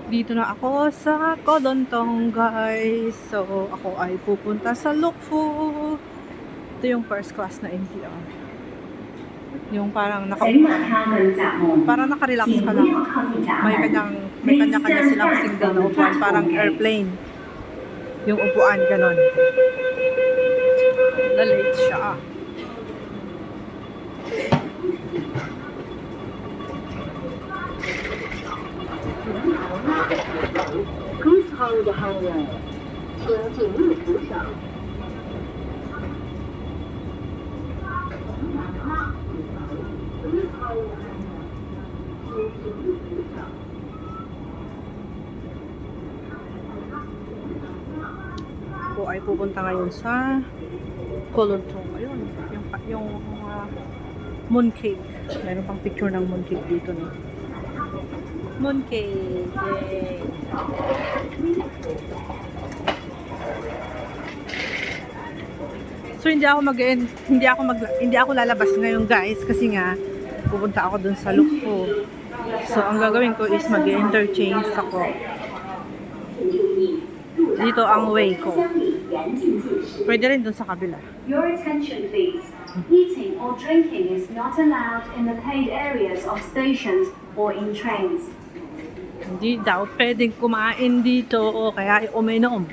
Dito na ako sa Kodontong, guys. So, ako ay pupunta sa Lukfu. Ito yung first class na MTR. Yung parang parang naka-relax ka lang. May kanya-kanya silang single na upuan. Parang airplane. Yung upuan, ganon. Na-late siya. Cruise Hold Hangar，请紧密扶手。Ako ay pupunta ngayon sa Kodontong. Ayun, yung mooncake. Meron pang picture ng mooncake dito, no? Mooncake. Yay! So hindi ako lalabas ngayon, guys, kasi nga pupunta ako dun sa Lukpo. So ang gagawin ko is mag-interchange ako. Dito ang way ko. Pwede rin dun sa kabila. Your attention please. Eating or drinking is not allowed in the paid areas of stations or in trains. Hindi daw pwedeng kumain dito o kaya uminom.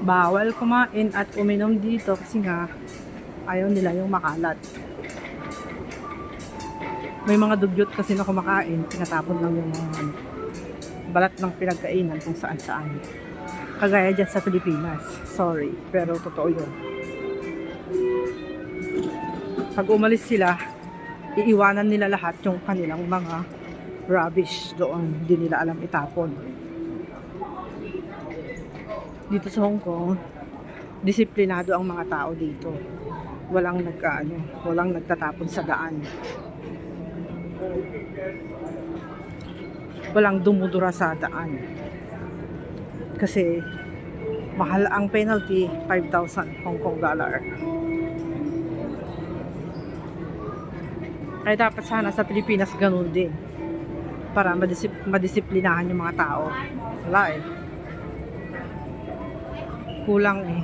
Bawal kumain at uminom dito kasi nga ayaw nila yung makalat. May mga dugyot kasi na kumakain, tinatapon lang yung mga balat ng pinagkainan kung saan-saan. Kagaya dyan sa Pilipinas. Sorry, pero totoo yun. Pag umalis sila, iiwanan nila lahat yung kanilang mga rubbish doon. Hindi nila alam itapon. Dito sa Hong Kong, disiplinado ang mga tao dito. Walang nagtatapon sa daan. Walang dumudura sa daan. Kasi mahal ang penalty, 5,000 Hong Kong dollar. Kaya dapat sana sa Pilipinas ganun din. Para madisiplinahan yung mga tao. Wala eh. Kulang eh.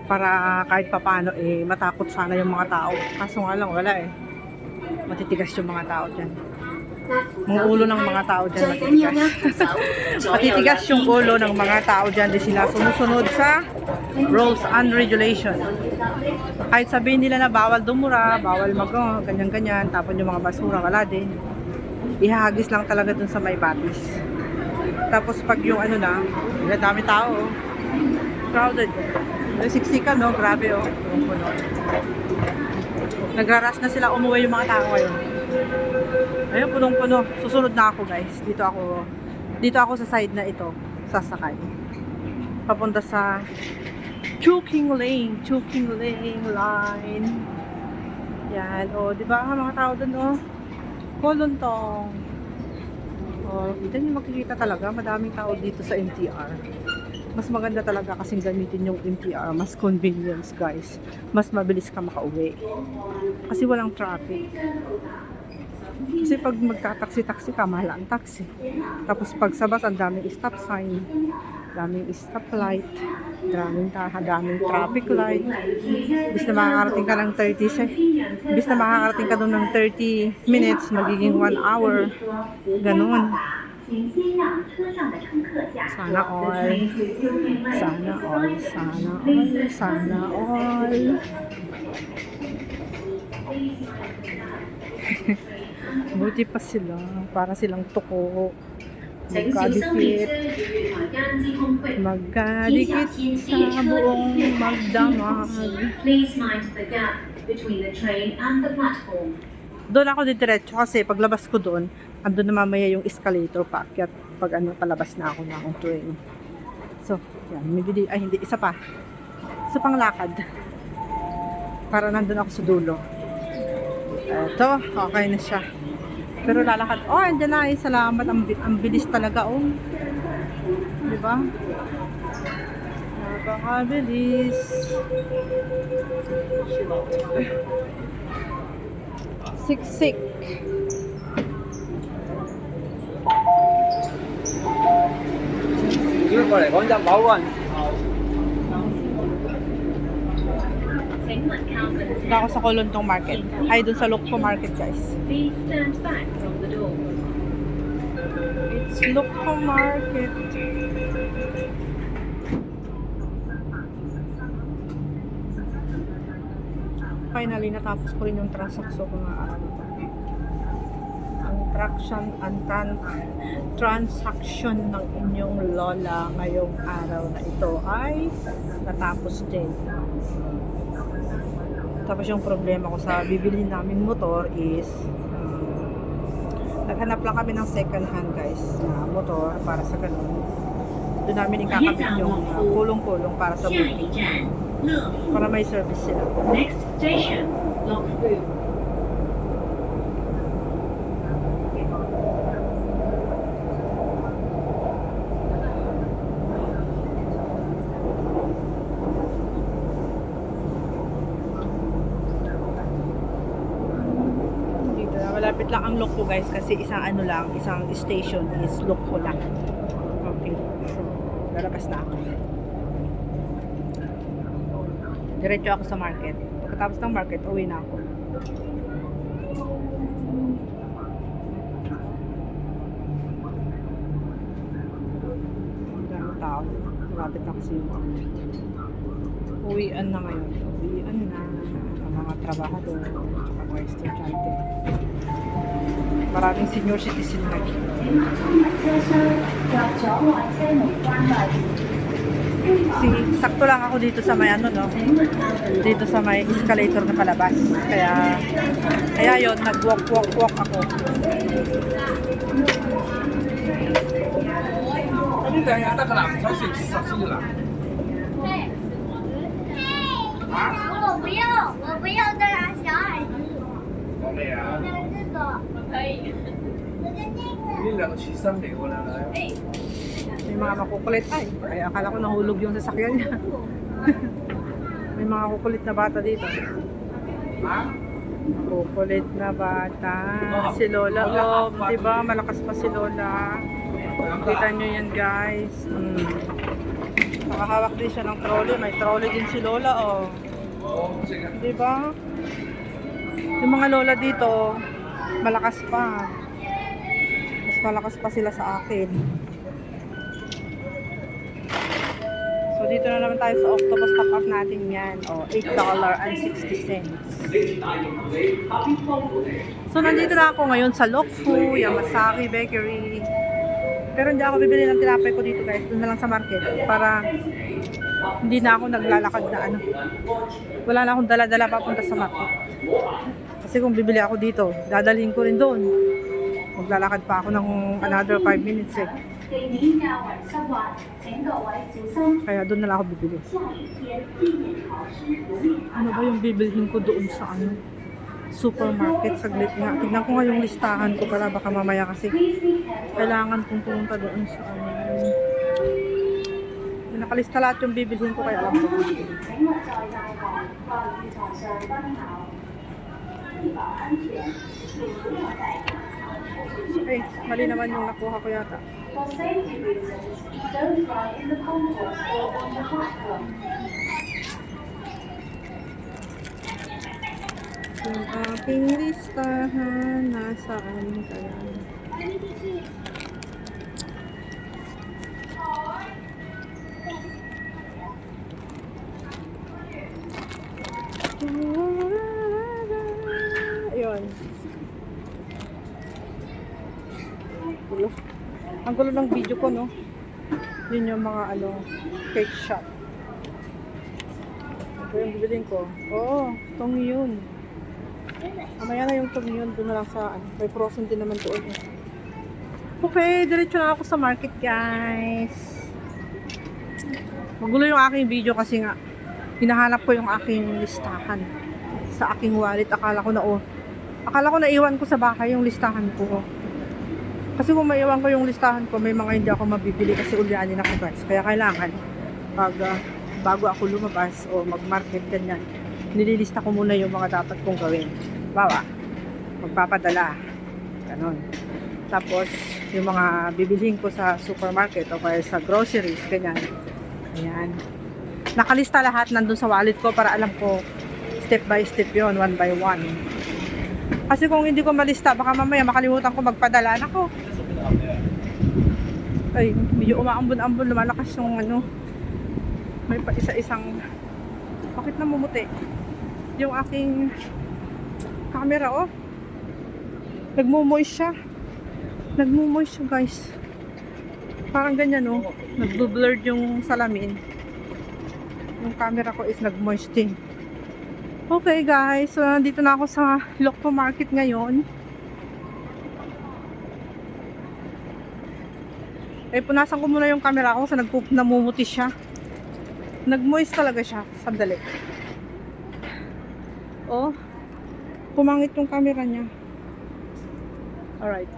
Para kahit papano eh matakot sana yung mga tao. Kaso nga lang wala eh. Matitigas yung mga tao dyan. Mga ulo ng mga tao dyan matitigas. Matitigas yung ulo ng mga tao dyan. Di sila sumusunod sa rules and regulation. Kahit sabihin nila na bawal dumura, bawal ganyan-ganyan, tapon yung mga basura, wala din. Ihahagis lang talaga dun sa may batis. Tapos pag yung ano na, dami tao, crowded. Siksikan, no? Grabe, oh. Puno. Nagraras na sila umuwi yung mga tao ngayon. Ayun, punong-puno. Susunod na ako, guys. Dito ako sa side na ito, sasakay. Papunta sa Chuking Lane line. Yan, oh, di ba mga tao doon, oh. Kodontong. Oh, kita niyo makikita talaga, madaming tao dito sa MTR. Mas maganda talaga kasing gamitin yung MTR, mas convenience, guys. Mas mabilis ka makauwi. Kasi walang traffic. Kasi pag magta-taxi ka, mahal ang taxi. Tapos pag sa bus, ang daming stop sign, daming stop light, daming traffic light. Bis na makakarating ka ng bis na makakarating ka doon ng 30 minutes, magiging 1 hour. Ganun. Sana all. Buti pa sila. Para silang tuko. Magkadikit sa buong magdamag. Doon ako diretso kasi paglabas ko doon, andun na mamaya yung escalator paakyat pag palabas na ako ng train. So, yan, hindi, isa pang lakad. Para nandun ako sa dulo. Ito, okay na siya. Pero lalakad, oh, andyan na eh, salamat, ang bilis talaga, oh. Diba? Napakabilis. Siksik. Punta ako sa Kolontong Market. Ay, dun sa Lukpo Market, guys. Please stand back from the door. It's Lukpo Market. Finally, natapos ko rin yung transaksyon ko nga araw nito. Transaction ng inyong lola ngayong araw na ito ay natapos din. Tapos yung problema ko sa bibili namin motor is naghanap lang kami ng second hand, guys, na motor para sa ganun. Doon namin ikakabit yung kulong-kulong para sa 下一 booking. 站，乐富。 Para may service sila. Next station, Lokfu. Dito na, malapit lang ang Lukpo, guys, kasi isang station is Lukpo lang. Okay, so lalabas na ako. Diretso ako sa market. Pagkatapos ng market, uwi na ako. Ang dami tao. Malapit na kasi yung market. Uwian na ngayon. Uwian na ang mga trabahador at mga estudyante. Maraming senior citizen na. 车厢有九位車門關閉。 Sakto lang ako dito sa may dito sa may escalator na palabas. Kaya yon, nag-walk ako.我不要的小矮子。这个可以。May mga makukulit. Ay, akala ko nahulog yung sasakyan niya. May mga kukulit na bata dito. Kukulit na bata. Si Lola, di ba? Malakas pa si Lola. Kita nyo yan, guys. Nakahawak din siya ng trolley. May trolley din si Lola, di ba? Yung mga Lola dito, malakas pa. Mas malakas pa sila sa akin. So, dito na naman tayo sa Octopus top-up natin yan. $8.60. So, nandito na ako ngayon sa Lokfu, Yamasaki Bakery. Pero hindi ako bibili ng tinapay ko dito, guys. Doon na lang sa market. Para hindi na ako naglalakad na wala na akong dala-dala papunta sa market. Kasi kung bibili ako dito, dadalhin ko rin doon. Maglalakad pa ako ng another 5 minutes eh. 给您的晚上晚，請各位小心。 Kaya doon na lang ako bibili. 下雨天地面潮湿，容易 Ano ba yung bibilhin ko doon sa supermarket? Saglit nga. Tignan ko nga yung listahan ko para baka mamaya kasi kailangan kong pumunta doon sa nakalista lahat yung bibilhin ko kaya alam ko. 請勿在大堂或雨台上奔跑，以保安全，請不要在大堂。 Eh, mali naman yung nakuha ko yata. For safety reasons, don't ride in the concourse or on the platform. Yung aking listahan, nasaan kaya? Ayun. Gulo. Ang gulo ng video ko, no? Yun yung mga cake shop. Ito yung bibilin ko. Oo, tong yun. Mamaya na yung tong yun. Doon na lang sa, may frozen din naman doon. Okay, diretso na ako sa market, guys. Magulo yung aking video kasi nga, hinahanap ko yung aking listahan sa aking wallet. Akala ko na iwan ko sa bahay yung listahan ko. Kasi kung maiwan ko yung listahan ko, may mga hindi ako mabibili kasi ulyanin ako, guys. Kaya kailangan, pag bago ako lumabas o mag-market ganyan, nililista ko muna yung mga dapat kong gawin. Bawa, magpapadala. Ganon. Tapos, yung mga bibilhin ko sa supermarket o kaya sa groceries, ganyan. Ayan. Nakalista lahat nandun sa wallet ko para alam ko step by step yon, one by one. Kasi kung hindi ko malista, baka mamaya makalimutan ko magpadala. Nako. Ay, medyo umaambon-ambon, lumalakas yung ano. May pa isa-isang, bakit namumuti? Yung aking camera, oh. Nagmumoist siya. Nagmumoist siya, guys. Parang ganyan, oh. Nagbo-blurred yung salamin. Yung camera ko is nag-moist din. Okay, guys. So, nandito na ako sa Lokpo Market ngayon. Eh, punasan ko muna yung camera ko kasi namumuti siya. Nag-moist talaga siya. Sandali. Oh. Pumangit yung camera niya. Alright.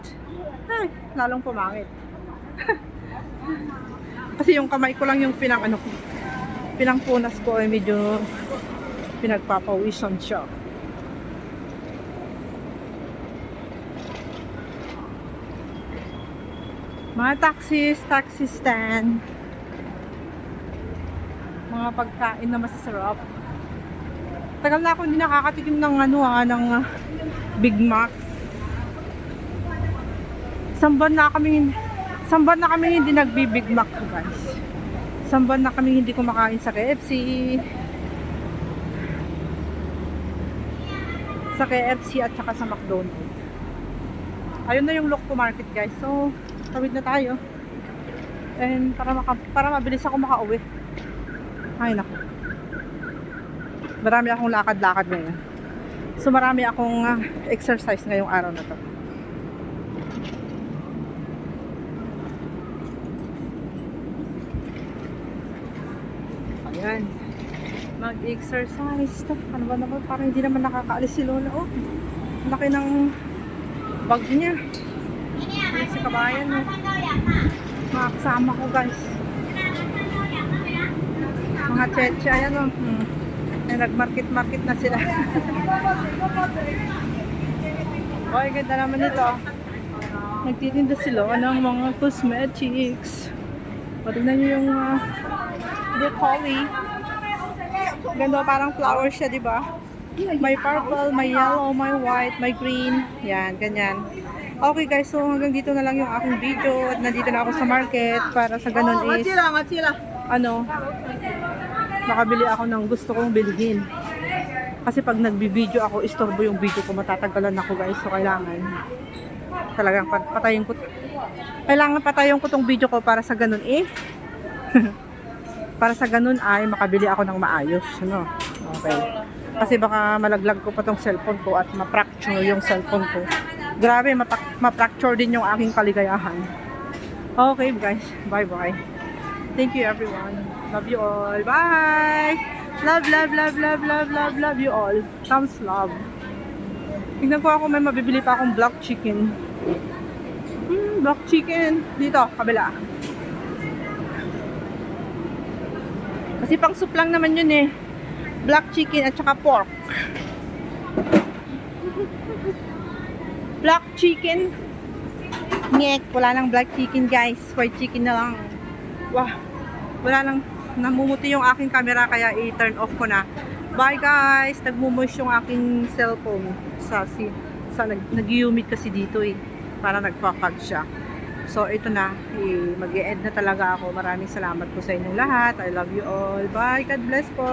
Ay, lalong pumangit. Kasi yung kamay ko lang yung pinangpunas ko ay medyo pinagpapawisan siya. Mga taxi stand. Mga pagkain na masasarap. Tagal na ako hindi nakakatikim ng ng Big Mac. Samban na kami hindi nagbi-Big Mac, guys. Samban na kami hindi kumakain sa KFC. Sa KFC at saka sa McDonald's. Ayun na yung Lokpo Market, guys. So, tawid na tayo. And para mabilis ako makauwi. Ay, naku. Marami akong lakad-lakad ngayon. So, marami akong exercise ngayong araw na to. Ayan. Mag-exercise. Ano ba naman? Parang hindi naman nakakaalis si Lola. Oh, laki ng bag niya. Ayan si kabayan. Oh. Mga kasama ko, guys. Mga cheche. Ayan, oh. Ay, nag-market na sila. Oy, ganda naman ito. Nagtitinda sila ng mga cosmetics. Patignan nyo yung broccoli. Ganda, parang flower siya, di ba? May purple, may yellow, may white, may green. Yan, ganyan. Okay, guys, so hanggang dito na lang yung aking video. At nandito na ako sa market para sa ganun is makabili ako ng gusto kong bilhin. Kasi pag nagbibideo ako, istorbo yung video ko, matatagalan ako, guys. So kailangan talagang patayin ko tong video ko para sa ganun para sa ganun ay makabili ako ng maayos, no? Okay. Kasi baka malaglag ko pa tong cellphone ko at ma-fracture yung cellphone ko. Grabe, ma-fracture din yung aking kaligayahan. Okay, guys. Bye-bye. Thank you, everyone. Love you all. Bye! Love, love, love, love, love, love, love you all. Thumbs love. Tingnan ko ako, may mabibili pa akong black chicken. Black chicken. Dito, kabila. Kasi pang soup lang naman yun eh. Black chicken at saka pork. Black chicken. Ngek, wala nang black chicken, guys. White chicken na lang. Wah, wala nang, namumuti yung aking camera kaya i-turn off ko na. Bye, guys. Nagmumoist yung aking cellphone nag-humid kasi dito eh. Para nagpa-fog siya. So, ito na. Mag-e-end na talaga ako. Maraming salamat po sa inyong lahat. I love you all. Bye. God bless po.